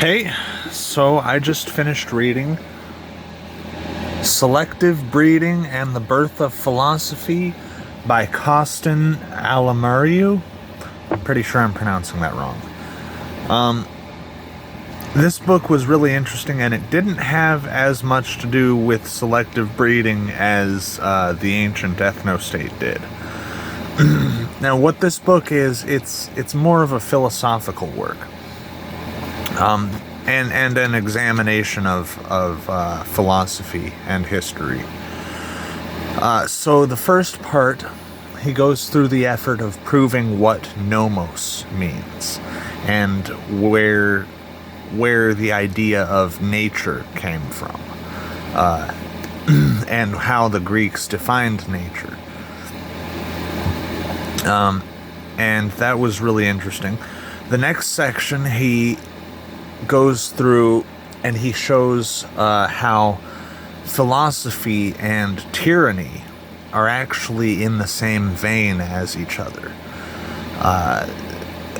Hey, so I just finished reading Selective Breeding and the Birth of Philosophy by Costin Alamuriu. I'm pretty sure I'm pronouncing that wrong. This book was really interesting, and it didn't have as much to do with selective breeding as the ancient ethnostate did. Now, what this book is, it's more of a philosophical work. And an examination of philosophy and history. So the first part, he goes through the effort of proving what nomos means, and where the idea of nature came from, and how the Greeks defined nature. And that was really interesting. The next section, he goes through and he shows how philosophy and tyranny are actually in the same vein as each other.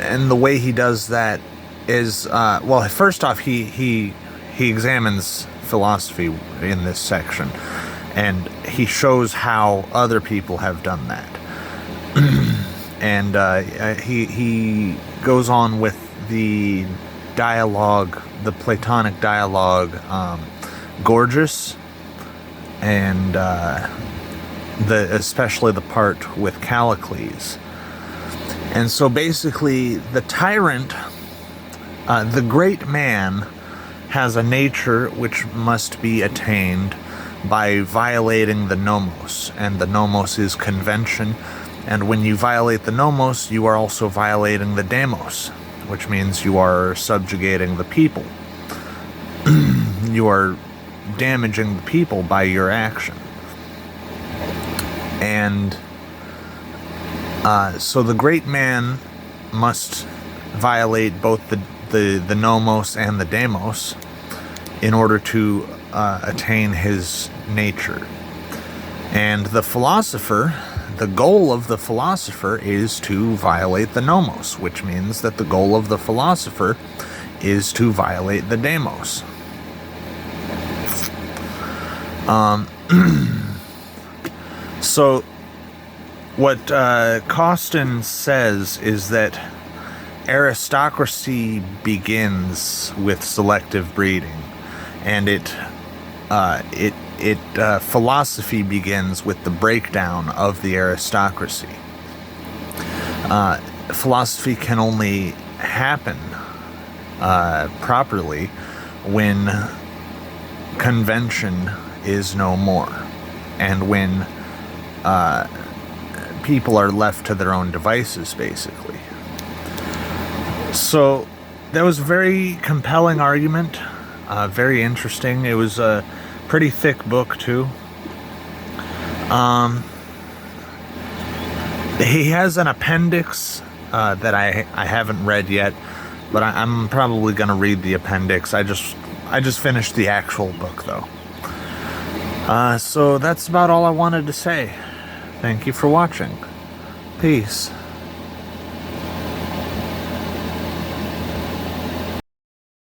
And the way he does that is, well, first off, he examines philosophy in this section, and he shows how other people have done that. And he goes on with the dialogue, the Platonic dialogue, Gorgias, and especially the part with Callicles. And so basically, the tyrant, the great man, has a nature which must be attained by violating the nomos, and the nomos is convention. And when you violate the nomos, you are also violating the demos, which means you are subjugating the people. You are damaging the people by your action. And so the great man must violate both the nomos and the demos in order to attain his nature. And the philosopher, the goal of the philosopher is to violate the nomos, which means that the goal of the philosopher is to violate the demos. So what Costin says is that aristocracy begins with selective breeding, and philosophy begins with the breakdown of the aristocracy. Philosophy can only happen properly when convention is no more, and when people are left to their own devices, basically. So that was a very compelling argument, very interesting. It was a pretty thick book, too. He has an appendix that I haven't read yet, but I'm probably going to read the appendix. I just finished the actual book, though. So that's about all I wanted to say. Thank you for watching. Peace.